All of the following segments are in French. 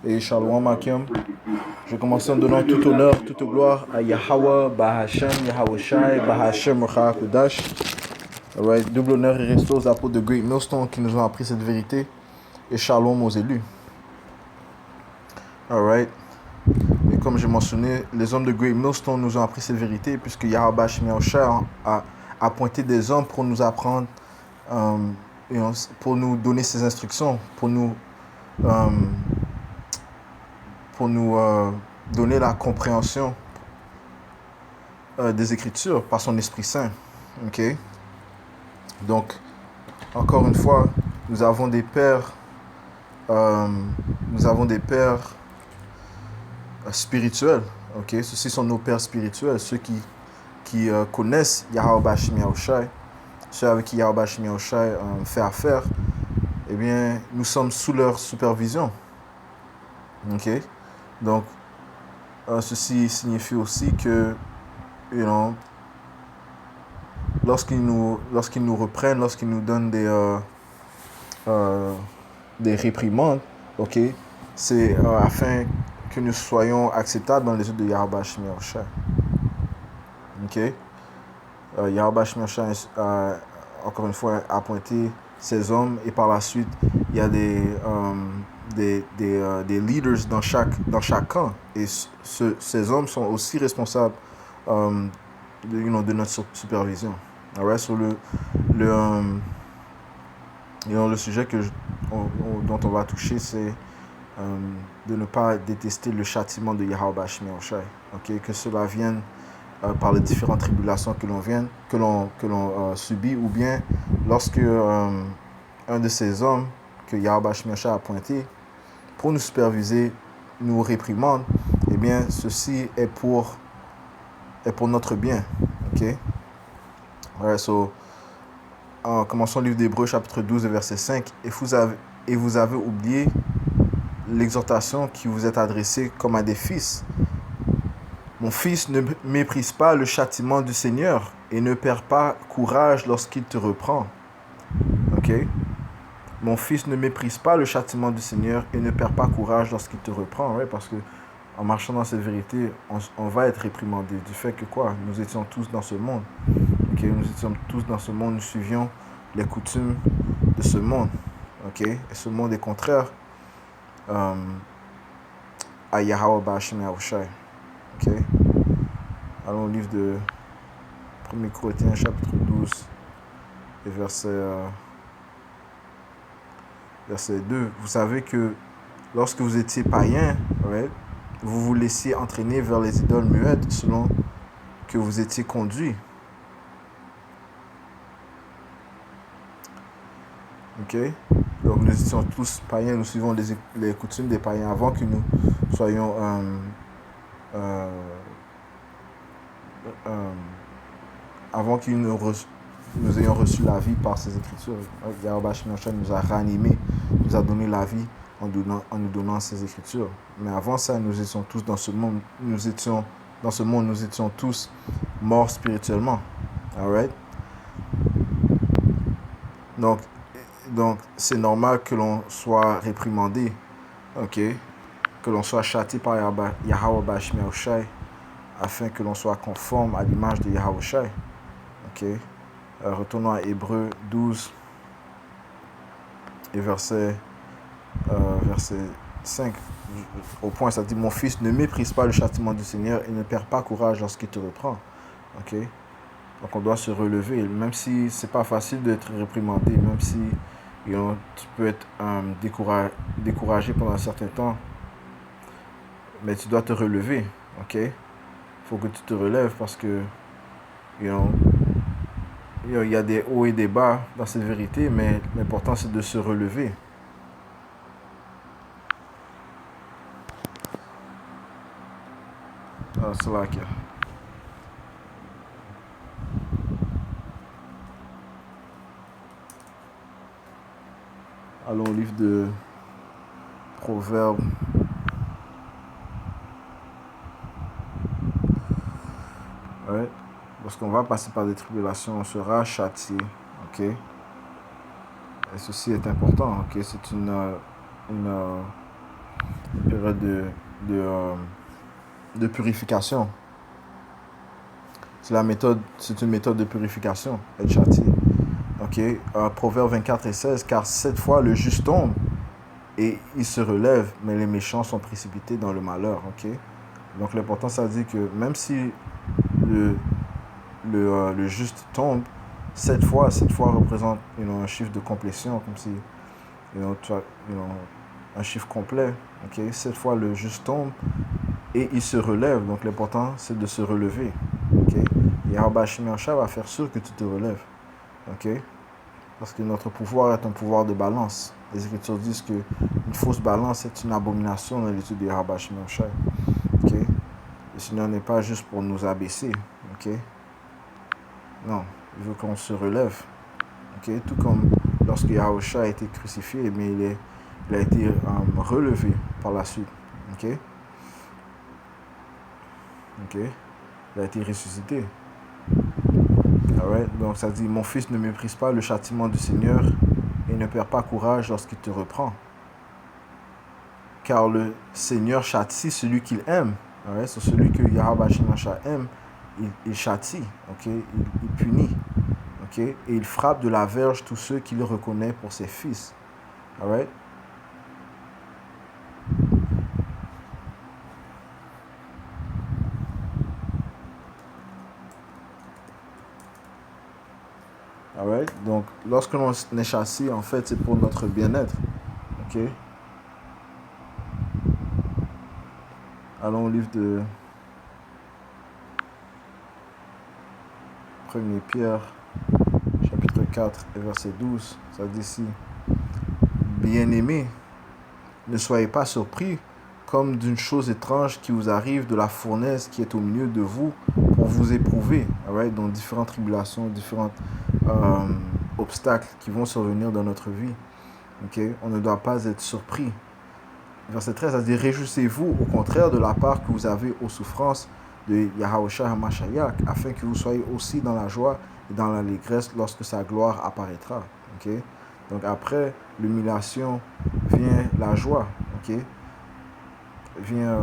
Et Shalom Akim. Je vais commencer en donnant tout honneur, toute gloire à Yahweh, Bahashem, Yahweh Shai, Bahashem, Rucha Kodash. Alright, double honneur et respect aux apôtres de Great Millstone qui nous ont appris cette vérité. Et Shalom aux élus. Alright. Et comme j'ai mentionné, les hommes de Great Millstone nous ont appris cette vérité puisque Yahweh Shai a pointé des hommes pour nous apprendre, pour nous donner ses instructions, pour nous donner la compréhension des Écritures par son Esprit Saint. Ok. Donc, encore une fois, nous avons des pères spirituels. Ok. Ceux-ci sont nos pères spirituels, ceux qui connaissent Yahweh Bashim Yahushai, ceux avec qui Yahweh Bashim Yahushai fait affaire. Eh bien, nous sommes sous leur supervision. Ok. Donc, ceci signifie aussi que, lorsqu'ils nous reprennent, lorsqu'ils nous donnent des réprimandes, ok, c'est afin que nous soyons acceptables dans les yeux de Yahweh Shai Yahushai. Ok. Yahweh Shai Yahushai, encore une fois, a pointé ces hommes et par la suite, il y a des leaders dans chaque camp. Et ces hommes sont aussi responsables de notre supervision. Alright, sur le sujet dont on va toucher, c'est de ne pas détester le châtiment de Yahweh Shai Yahushai. Okay? Que cela vienne par les différentes tribulations que l'on subit, ou bien lorsque un de ces hommes que Yahweh Shai Yahushai a pointé pour nous superviser nous réprimande, eh bien ceci est pour notre bien. Ok. Alright, so commençons le livre d'Hébreux chapitre 12 verset 5. Et vous avez oublié l'exhortation qui vous est adressée comme à des fils. Mon fils, ne méprise pas le châtiment du Seigneur et ne perds pas courage lorsqu'il te reprend. Ok. Mon fils, ne méprise pas le châtiment du Seigneur et ne perds pas courage lorsqu'il te reprend. Ouais, parce que en marchant dans cette vérité, on va être réprimandé du fait que quoi? Nous étions tous dans ce monde. Okay? Nous étions tous dans ce monde, nous suivions les coutumes de ce monde. Okay? Et ce monde est contraire à Yahweh Bashim Yahushai. Okay? Allons au livre de 1 Corinthiens chapitre 12 et verset 2. Vous savez que lorsque vous étiez païens, right, vous vous laissiez entraîner vers les idoles muettes selon que vous étiez conduits. Ok. Donc nous étions tous païens, nous suivons les coutumes des païens avant que nous soyons avant que nous ayons reçu la vie par ces écritures. Yahweh Shai Yahushai nous a ranimés, nous a donné la vie en nous donnant ces écritures. Mais avant ça, nous étions tous dans ce monde. Nous étions tous morts spirituellement. Alright? Donc c'est normal que l'on soit réprimandé, ok, que l'on soit châtié par Yahweh Bashim Yahushai, afin que l'on soit conforme à l'image de Yahweh Shai. Ok. Retournons à Hébreux 12 et verset 5. Au point, ça dit: mon fils, ne méprise pas le châtiment du Seigneur et ne perds pas courage lorsqu'il te reprend. Ok. Donc on doit se relever, même si c'est pas facile d'être réprimandé, même si tu peux être découragé pendant un certain temps, mais tu dois te relever. Ok. Faut que tu te relèves parce que il y a des hauts et des bas dans cette vérité, mais l'important c'est de se relever. C'est là que... Allons au livre de Proverbes. Ouais. Lorsqu'on va passer par des tribulations, on sera châtié. Ok. Et ceci est important. Ok, c'est une, une période de, euh, de purification. C'est une méthode de purification, être châtié. Ok, Proverbe 24 et 16, car 7 fois le juste tombe et il se relève, mais les méchants sont précipités dans le malheur. Ok, donc l'important, ça dit que même si le, le juste tombe, 7 fois représente un chiffre de complétion, comme si un chiffre complet. Ok, 7 fois le juste tombe et il se relève. Donc l'important, c'est de se relever. Ok, Yahweh Shemiasha va faire sûr que tu te relèves. Ok, parce que notre pouvoir est un pouvoir de balance. Les Écritures disent que une fausse balance est une abomination dans l'étude de Yahweh Shemiasha. Ok, le Seigneur n'est pas juste pour nous abaisser. Ok, non, il veut qu'on se relève. Ok, tout comme lorsque Yahusha a été crucifié, mais il a été relevé par la suite. Ok, ok, il a été ressuscité. Alright, donc ça dit, mon fils, ne méprise pas le châtiment du Seigneur et ne perds pas courage lorsqu'il te reprend. Car le Seigneur châtie celui qu'il aime. Alright, c'est celui que Yahweh aime, il châtie, ok, il punit. Okay? Et il frappe de la verge tous ceux qui le reconnaissent pour ses fils. Alright? Alright? Donc, lorsque l'on est chassé, en fait, c'est pour notre bien-être. Ok? Allons au livre de 1 Pierre, chapitre 4 et verset 12. Ça dit ici, bien-aimés, ne soyez pas surpris comme d'une chose étrange qui vous arrive de la fournaise qui est au milieu de vous pour vous éprouver. Alright? Donc, différentes tribulations, différents obstacles qui vont survenir dans notre vie. Okay? On ne doit pas être surpris. Verset 13, ça dit, réjouissez-vous au contraire de la part que vous avez aux souffrances de Yahushua HaMashiach, afin que vous soyez aussi dans la joie et dans l'allégresse lorsque sa gloire apparaîtra. Okay? Donc après l'humiliation vient la joie. Okay? Vient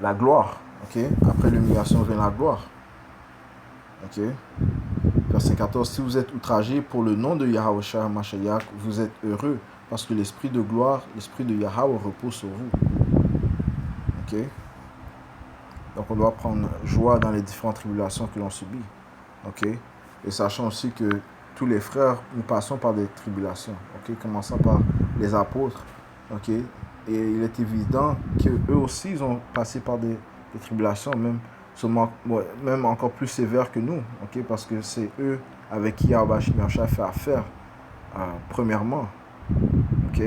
la gloire. Okay? Après l'humiliation vient la gloire. Okay? Verset 14, si vous êtes outragés pour le nom de Yahushua HaMashiach, vous êtes heureux, parce que l'esprit de gloire, l'esprit de Yahweh repose sur vous. Ok? Donc on doit prendre joie dans les différentes tribulations que l'on subit. Ok? Et sachant aussi que tous les frères, nous passons par des tribulations. Ok? Commençant par les apôtres. Ok? Et il est évident qu'eux aussi, ils ont passé par des tribulations, même encore plus sévères que nous. Ok? Parce que c'est eux avec qui Yahweh Shemiasha fait affaire. Premièrement. Ok?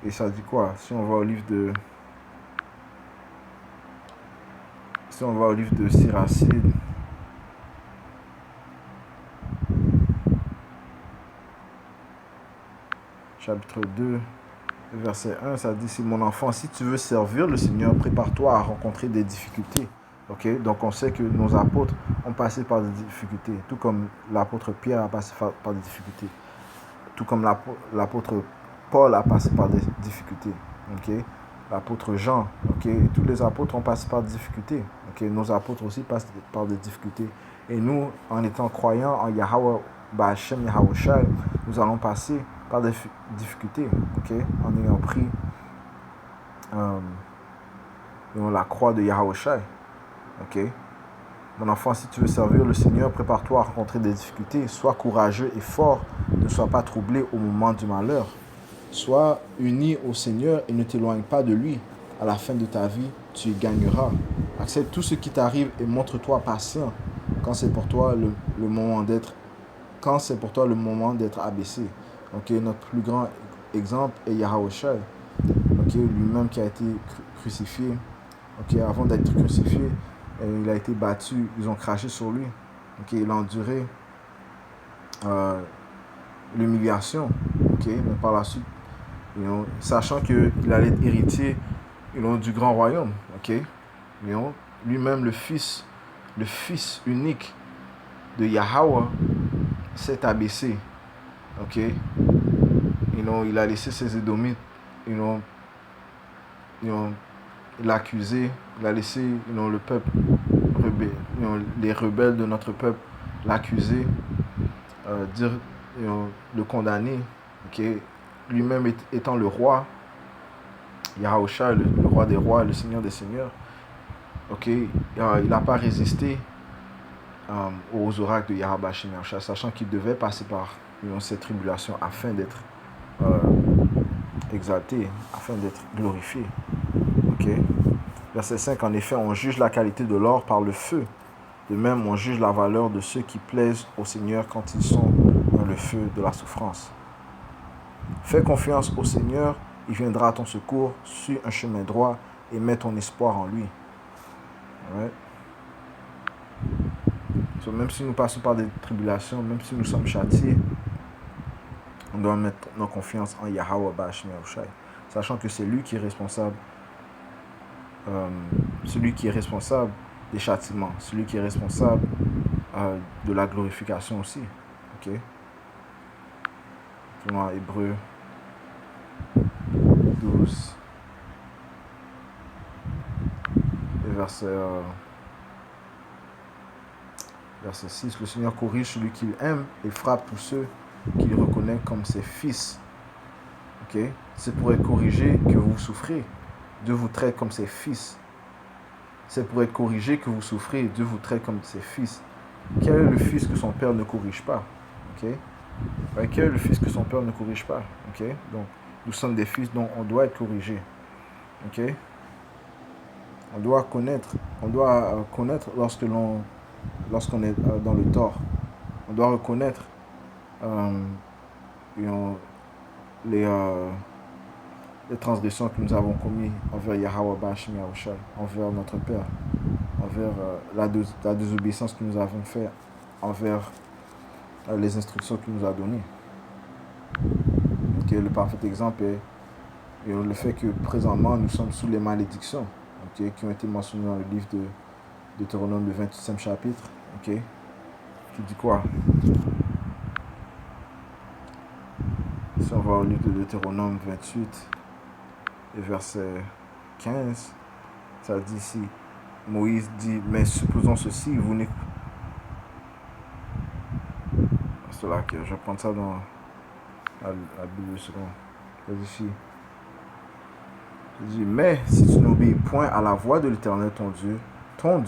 Et ça dit quoi? Si on va au livre de Siracide, chapitre 2, verset 1, ça dit, si mon enfant, si tu veux servir le Seigneur, prépare-toi à rencontrer des difficultés. Ok? Donc on sait que nos apôtres ont passé par des difficultés, tout comme l'apôtre Pierre a passé par des difficultés, tout comme l'apôtre Paul a passé par des difficultés. Ok? L'apôtre Jean, ok? Et tous les apôtres ont passé par des difficultés. Ok? Nos apôtres aussi passent par des difficultés. Et nous, en étant croyants en Yahweh Ba'Hashem Yahushua, nous allons passer par des difficultés. Ok? En ayant pris la croix de Yahushua. Ok? Mon enfant, si tu veux servir le Seigneur, prépare-toi à rencontrer des difficultés. Sois courageux et fort. Ne sois pas troublé au moment du malheur. Sois uni au Seigneur et ne t'éloigne pas de lui. À la fin de ta vie, tu y gagneras. Accepte tout ce qui t'arrive et montre-toi patient quand c'est pour toi le moment d'être abaissé. Ok, notre plus grand exemple est Yahushua. Ok, lui-même qui a été crucifié. Ok, avant d'être crucifié, il a été battu. Ils ont craché sur lui. Ok, il a enduré l'humiliation. Ok, mais par la suite, sachant qu'il allait être héritier du grand royaume. Ok, lui-même le fils le Fils unique de Yahweh s'est abaissé. Ok? Il a laissé ses Édomites. Il a accusé, il a laissé le peuple les rebelles de notre peuple l'accuser, dire, le condamner. Ok? Lui-même étant le roi, Yahushua, le roi des rois, le seigneur des seigneurs. Ok? Il n'a pas résisté aux oracles de Yahweh Hashem Yahushua, sachant qu'il devait passer par cette tribulation afin d'être exalté, afin d'être glorifié. Ok? Verset 5, en effet, on juge la qualité de l'or par le feu. De même, on juge la valeur de ceux qui plaisent au Seigneur quand ils sont dans le feu de la souffrance. Fais confiance au Seigneur, il viendra à ton secours, suis un chemin droit et mets ton espoir en lui. Ouais. So, même si nous passons par des tribulations, même si nous sommes châtiés, on doit mettre nos confiances en Yahweh Hashem Yahushua, sachant que c'est lui qui est responsable, des châtiments, celui qui est responsable de la glorification aussi. Ok? Dans Hébreux 12 et verset 6, le Seigneur corrige celui qu'il aime et frappe tous ceux qu'il reconnaît comme ses fils. Ok? C'est pour être corrigé que vous souffrez. Dieu vous traite comme ses fils. C'est pour être corrigé que vous souffrez. Dieu vous traite comme ses fils. Quel est le fils que son père ne corrige pas? Ok? Quel est le fils que son père ne corrige pas? Ok? Donc, nous sommes des fils dont on doit être corrigé. Ok? On doit connaître lorsqu'on est dans le tort. On doit reconnaître les transgressions que nous avons commises envers Yahweh Hashem Yahushua, envers notre Père, envers la désobéissance que nous avons faite envers les instructions qu'il nous a données. Okay, le parfait exemple est le fait que présentement nous sommes sous les malédictions, okay, qui ont été mentionnées dans le livre de Deutéronome, le 28e chapitre, okay, qui dit quoi? Si on va au livre de Deutéronome 28 et verset 15, ça dit ici, Moïse dit, mais supposons ceci, vous n'écoutez. C'est là que je vais prendre ça dans la Bible seconde. Ça dit ici. Je dis, mais si tu n'obéis point à la voix de l'Éternel ton Dieu, ton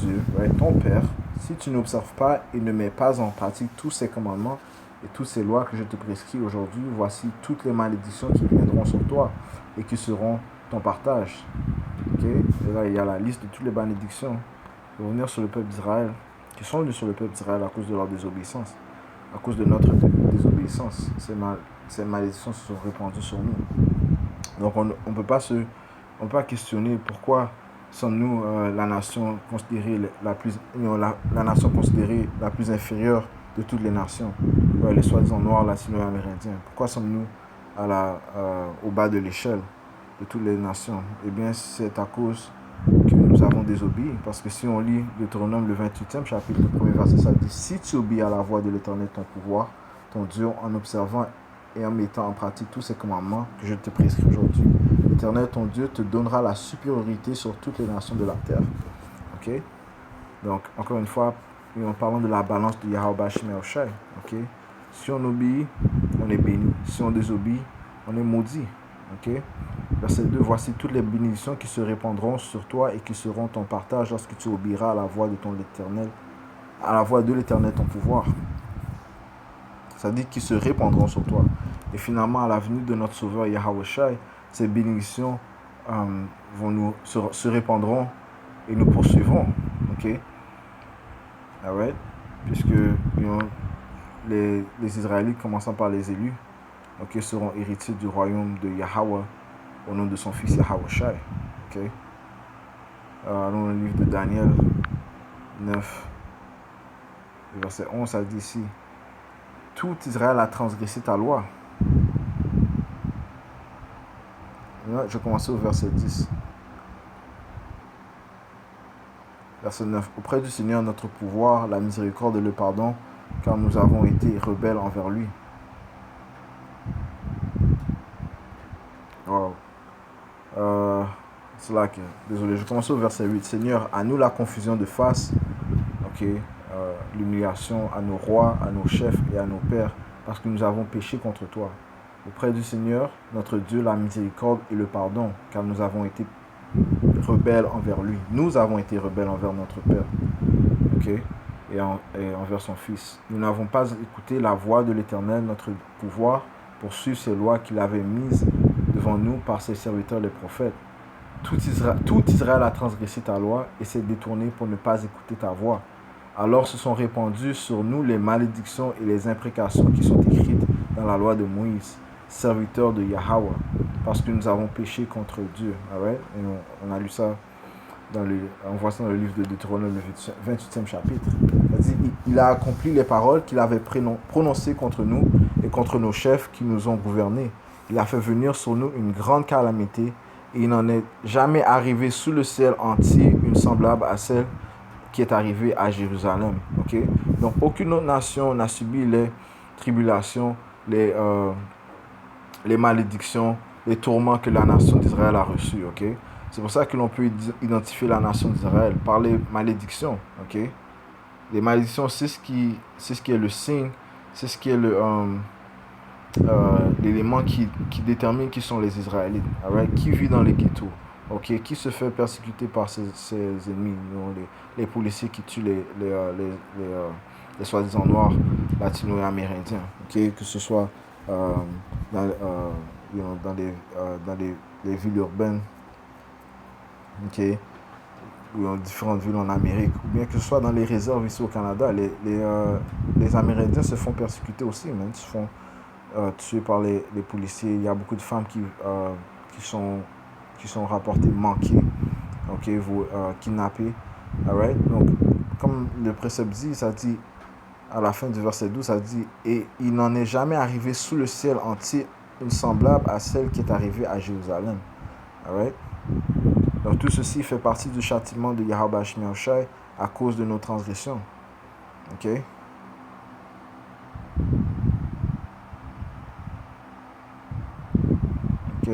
Père, si tu n'observes pas et ne mets pas en pratique tous ces commandements et toutes ces lois que je te prescris aujourd'hui, voici toutes les malédictions qui viendront sur toi et qui seront ton partage. Okay? Et là, il y a la liste de toutes les malédictions qui vont venir sur le peuple d'Israël, qui sont venues sur le peuple d'Israël à cause de leur désobéissance, à cause de notre désobéissance. Ces malédictions se sont répandues sur nous. Donc, on ne peut pas questionner pourquoi sommes-nous la nation considérée la plus inférieure de toutes les nations, les soi-disant noirs, latino-amérindiens. Pourquoi sommes-nous au bas de l'échelle de toutes les nations? Eh bien, c'est à cause que nous avons désobéi. Parce que si on lit Deutéronome, le 28e chapitre, le premier verset, ça dit, si tu obéis à la voix de l'Éternel, ton pouvoir, ton Dieu, en observant et en mettant en pratique tous ces commandements que je te prescris aujourd'hui, l'Éternel, ton Dieu, te donnera la supériorité sur toutes les nations de la terre. Ok? Donc, encore une fois, en parlant de la balance de Yahweh Hashem Yahushua. Ok? Si on obéit, on est béni. Si on désobéit, on est maudit. Ok? Verset 2, voici toutes les bénédictions qui se répandront sur toi et qui seront ton partage lorsque tu obéiras à la voix de l'Éternel, à la voix de l'Éternel, ton pouvoir. Ça dit qu'ils se répandront sur toi. Et finalement, à la venue de notre Sauveur Yahushua, ces bénédictions se répandront et nous poursuivront. Ok? Alright? Puisque les Israélites, commençant par les élus, okay, seront héritiers du royaume de Yahweh au nom de son fils Yahushua. Okay? Allons dans le livre de Daniel 9, verset 11, ça dit ici, tout Israël a transgressé ta loi. Je vais commencer au verset 10. Verset 9. Auprès du Seigneur, notre pouvoir, la miséricorde et le pardon, car nous avons été rebelles envers lui. Wow. C'est là que, désolé, je commence au verset 8. Seigneur, à nous la confusion de face, ok, l'humiliation à nos rois, à nos chefs et à nos pères, parce que nous avons péché contre toi. Auprès du Seigneur, notre Dieu, la miséricorde et le pardon, car nous avons été rebelles envers lui. Nous avons été rebelles envers notre Père, ok, et envers son Fils. Nous n'avons pas écouté la voix de l'Éternel, notre pouvoir, pour suivre ces lois qu'il avait mises devant nous par ses serviteurs les prophètes. Tout Israël a transgressé ta loi et s'est détourné pour ne pas écouter ta voix. Alors se sont répandues sur nous les malédictions et les imprécations qui sont écrites dans la loi de Moïse, serviteur de Yahweh, parce que nous avons péché contre Dieu. Right? Et on a lu ça, on voit ça dans le livre de Deutéronome, le 28e chapitre. Il a accompli les paroles qu'il avait prononcées contre nous et contre nos chefs qui nous ont gouvernés. Il a fait venir sur nous une grande calamité et il n'en est jamais arrivé sous le ciel entier une semblable à celle qui est arrivée à Jérusalem. Okay? Donc, aucune autre nation n'a subi les tribulations, les malédictions, les tourments que la nation d'Israël a reçus. Okay? C'est pour ça que l'on peut identifier la nation d'Israël par les malédictions. Okay? Les malédictions, c'est ce qui est le signe, c'est ce qui est l'élément qui détermine qui sont les Israélites, right? Qui vit dans les ghettos, okay? Qui se fait persécuter par ses ennemis, les policiers qui tuent les soi-disant noirs, latinos et amérindiens, okay? Que ce soit dans les villes urbaines, okay? Ou dans différentes villes en Amérique, ou bien que ce soit dans les réserves ici au Canada, les Amérindiens se font persécuter aussi, même, se font tués par les policiers. Il y a beaucoup de femmes qui sont rapportées manquées, okay, kidnappées. Right? Donc, comme le précepte dit, ça dit, à la fin du verset 12, ça dit, et il n'en est jamais arrivé sous le ciel entier une semblable à celle qui est arrivée à Jérusalem. Right? Donc, tout ceci fait partie du châtiment de Yahweh Shmi Oshai à cause de nos transgressions. Ok? Ok?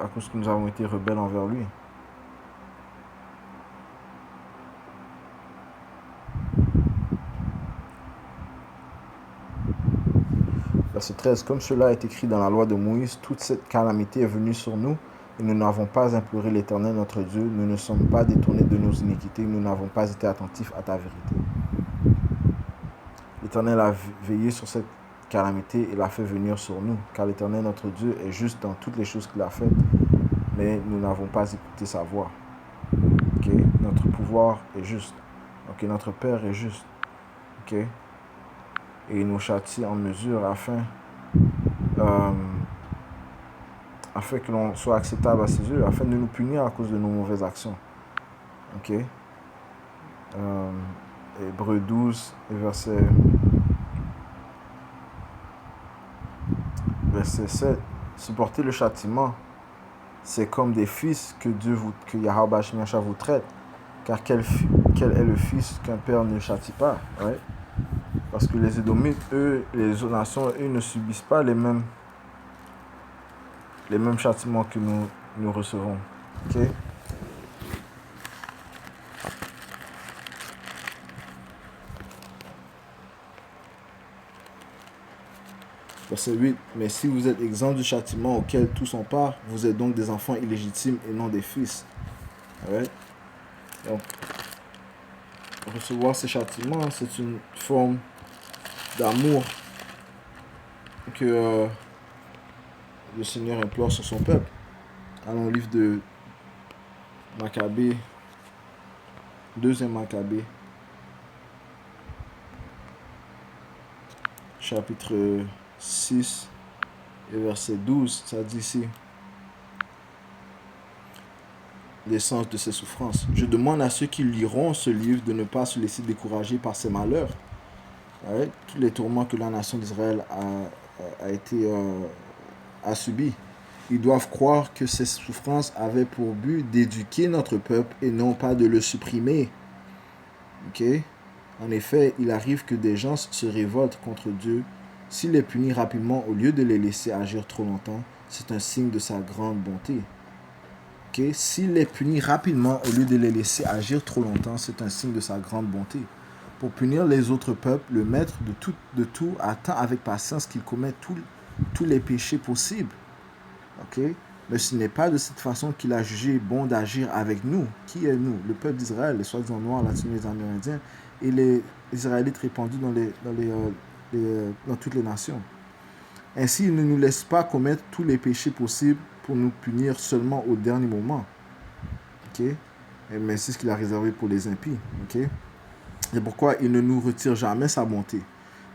À cause que nous avons été rebelles envers lui. Verset 13. Comme cela est écrit dans la loi de Moïse, toute cette calamité est venue sur nous et nous n'avons pas imploré l'Éternel notre Dieu. Nous ne sommes pas détournés de nos iniquités. Nous n'avons pas été attentifs à ta vérité. L'Éternel a veillé sur cette calamité et l'a fait venir sur nous, car l'Éternel notre Dieu est juste dans toutes les choses qu'il a faites, mais nous n'avons pas écouté sa voix. Okay? Notre pouvoir est juste. Okay? Notre Père est juste. Okay? Et il nous châtie en mesure afin que l'on soit acceptable à ses yeux, afin de nous punir à cause de nos mauvaises actions. Okay? Hébreux 12, verset 7. Supporter le châtiment, c'est comme des fils que Yahweh Shmi Oshai vous traite. Car quel est le fils qu'un père ne châtie pas, right? Parce que les Édomites, eux, les autres nations, eux ne subissent pas les mêmes châtiments que nous recevons. Okay? Verset 8. Mais si vous êtes exempts du châtiment auquel tous ont part, vous êtes donc des enfants illégitimes et non des fils. Right? Donc, recevoir ces châtiments, c'est une forme d'amour que le Seigneur implore sur son peuple. Allons au livre de Maccabée, 2e Maccabée, chapitre 6 et verset 12, ça dit ici l'essence de ses souffrances. Je demande à ceux qui liront ce livre de ne pas se laisser décourager par ses malheurs. Ouais, tous les tourments que la nation d'Israël a subis. Ils doivent croire que ces souffrances avaient pour but d'éduquer notre peuple et non pas de le supprimer. Ok? En effet, il arrive que des gens se révoltent contre Dieu. S'il les punit rapidement au lieu de les laisser agir trop longtemps, c'est un signe de sa grande bonté. Okay? S'il les punit rapidement au lieu de les laisser agir trop longtemps, c'est un signe de sa grande bonté. Pour punir les autres peuples, le maître de tout attend avec patience qu'ils commettent tous les péchés possibles. Okay? Mais ce n'est pas de cette façon qu'il a jugé bon d'agir avec nous. Qui est nous? Le peuple d'Israël, les soi-disant noirs, latinos, les amérindiens et les Israélites répandus dans toutes les nations. Ainsi, il ne nous laisse pas commettre tous les péchés possibles pour nous punir seulement au dernier moment. Okay? Mais c'est ce qu'il a réservé pour les impies. Okay? C'est pourquoi il ne nous retire jamais sa bonté.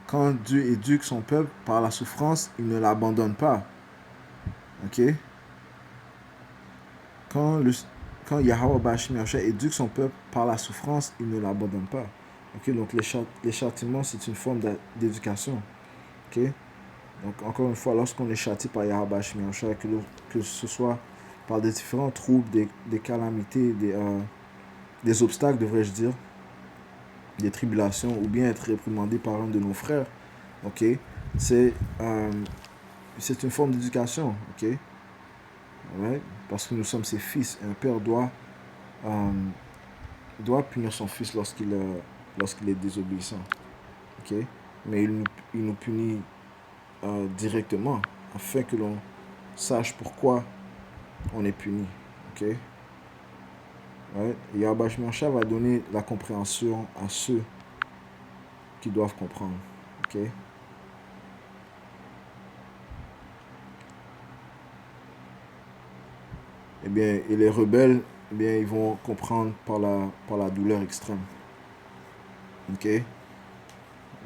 Quand Dieu éduque son peuple par la souffrance, il ne l'abandonne pas. Okay? Quand Yahweh Bashim Yahshua éduque son peuple par la souffrance, il ne l'abandonne pas. Okay? Donc les châtiments, c'est une forme d'éducation. Okay? Donc encore une fois, lorsqu'on est châtié par Yahweh Bashim Yahshua, que ce soit par des différents troubles, des calamités, des obstacles, devrais-je dire, des tribulations, ou bien être réprimandé par un de nos frères, ok, c'est une forme d'éducation, ok, right? Parce que nous sommes ses fils. Un père doit punir son fils lorsqu'il est désobéissant, ok, mais il nous punit directement afin que l'on sache pourquoi on est puni, ok. Ouais. Yahweh Shemashah va donner la compréhension à ceux qui doivent comprendre. Ok? Eh bien, et les rebelles, eh bien, ils vont comprendre par la douleur extrême. Ok?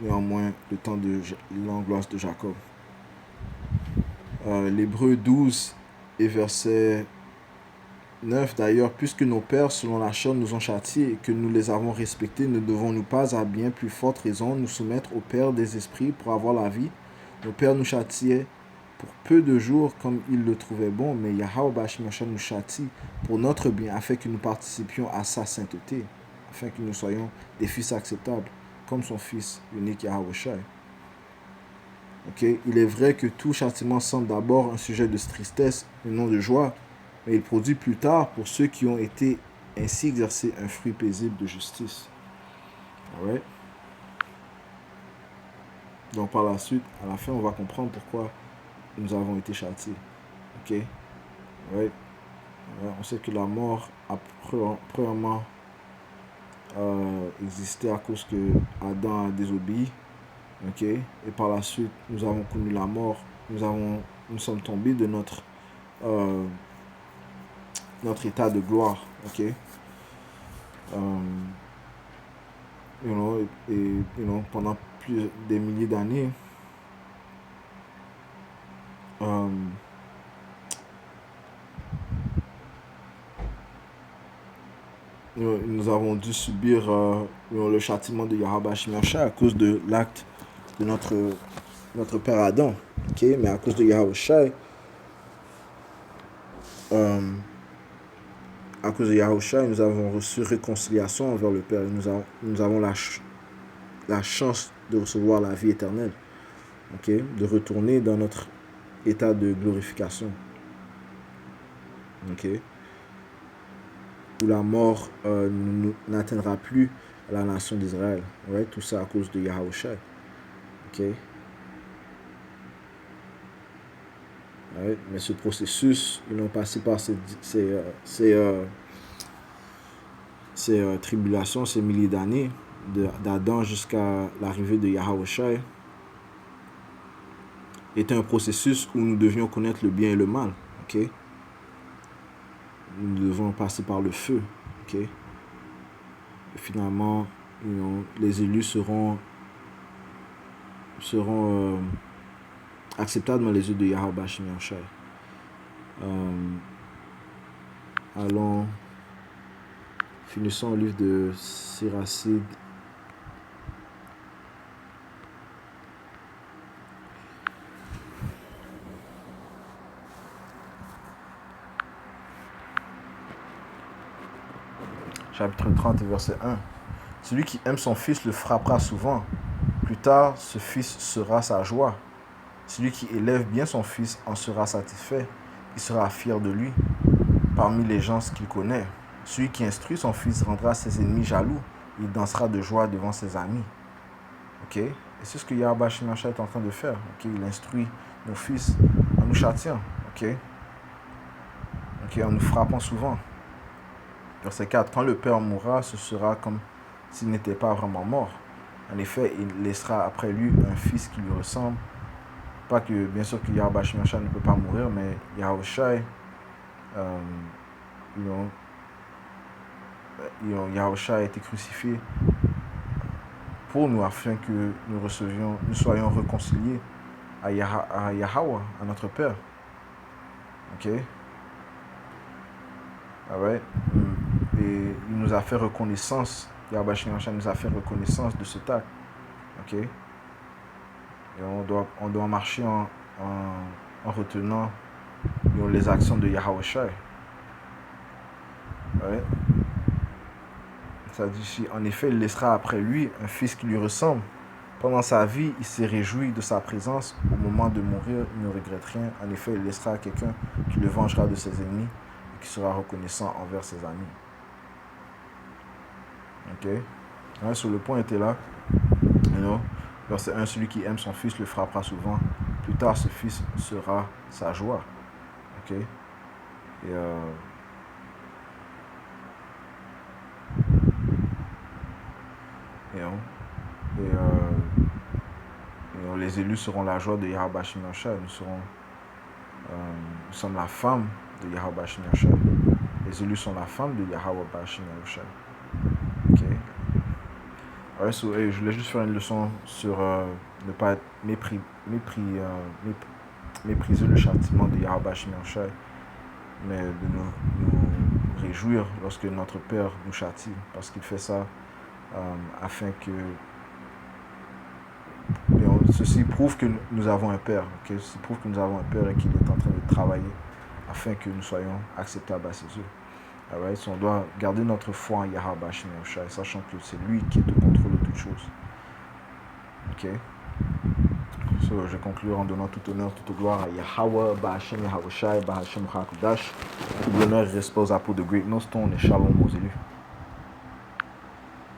Néanmoins, le temps de l'angoisse de Jacob. L'Hébreu 12 et verset 9, d'ailleurs, puisque nos pères, selon la chair, nous ont châtiés et que nous les avons respectés, ne devons-nous pas, à bien plus forte raison, nous soumettre au Père des esprits pour avoir la vie? Nos pères nous châtiaient pour peu de jours comme ils le trouvaient bon, mais Yahweh Bashim Yahshua nous châtie pour notre bien, afin que nous participions à sa sainteté, afin que nous soyons des fils acceptables, comme son fils unique Yahweh Shai. Okay? Il est vrai que tout châtiment semble d'abord un sujet de tristesse et non de joie, mais il produit plus tard, pour ceux qui ont été ainsi exercés, un fruit paisible de justice. Alright? Donc par la suite, à la fin, on va comprendre pourquoi nous avons été châtiés. Ok? Right? On sait que la mort a premièrement existé à cause que Adam a désobéi. Ok? Et par la suite, nous avons connu la mort. Nous sommes tombés de notre état de gloire. Ok? Pendant des milliers d'années, nous avons dû subir le châtiment de Yahweh Bashim Yahshua à cause de l'acte de notre père Adam. Okay? Mais à cause de Yahweh Shai, nous avons reçu réconciliation envers le Père. Nous avons la chance de recevoir la vie éternelle. Okay? De retourner dans notre état de glorification. Okay? Où la mort n'atteindra plus la nation d'Israël. Right? Tout ça à cause de Yahweh Shai. Okay? Right? Mais ce processus, ils ont passé par ces tribulations, ces milliers d'années, d'Adam jusqu'à l'arrivée de Yahweh Shai, était un processus où nous devions connaître le bien et le mal. Okay? Nous devons passer par le feu. Okay? Et finalement, les élus seront acceptables dans les yeux de Yahweh Bashim Yahshua. Finissons le livre de Siracide. Chapitre 30, verset 1. Celui qui aime son fils le frappera souvent. Plus tard, ce fils sera sa joie. Celui qui élève bien son fils en sera satisfait. Il sera fier de lui parmi les gens qu'il connaît. Celui qui instruit son fils rendra ses ennemis jaloux. Il dansera de joie devant ses amis. Ok? Et c'est ce que Yahweh Shemel est en train de faire. Ok? Il instruit nos fils en nous châtiant. Ok? Ok? En nous frappant souvent. Verset 4. Quand le père mourra, ce sera comme s'il n'était pas vraiment mort. En effet, il laissera après lui un fils qui lui ressemble. Pas que, bien sûr, que Yahweh Shemel ne peut pas mourir, mais Yahushai, Yahushua a été crucifié pour nous afin que nous soyons réconciliés à Yahweh, à notre Père. Ok? Alright? Et il nous a fait reconnaissance, Yahweh nous a fait reconnaissance de cet acte. Ok? Et on doit marcher en retenant les actions de Yahushua. Alright? Ça dit ici, en effet, il laissera après lui un fils qui lui ressemble. Pendant sa vie, il s'est réjoui de sa présence. Au moment de mourir, il ne regrette rien. En effet, il laissera quelqu'un qui le vengera de ses ennemis et qui sera reconnaissant envers ses amis. Ok? Ouais, sur le point était là. Verset 1, celui qui aime son fils le frappera souvent. Plus tard, ce fils sera sa joie. Ok? Et les élus seront la joie de Yahweh Shemel. Nous sommes la femme de Yahweh Shemel. Les élus sont la femme de Yahweh Shemel. Ok. Ouais, je voulais juste faire une leçon sur ne pas mépriser le châtiment de Yahweh Shemel, mais de nous réjouir lorsque notre Père nous châtie, parce qu'il fait ça afin que ceci prouve que nous avons un Père. Okay? Ceci prouve que nous avons un Père et qu'il est en train de travailler afin que nous soyons acceptables à ses yeux. Alright? So on doit garder notre foi en Yahweh Shemel, sachant que c'est lui qui est au contrôle de toutes choses. Ok? So, je vais conclure en donnant tout honneur, toute gloire à Yahweh, Bahashem Yahushai, Bahashem Hakudash. Tout l'honneur et respect aux apôtres de Great Nostone et Shalom aux élus.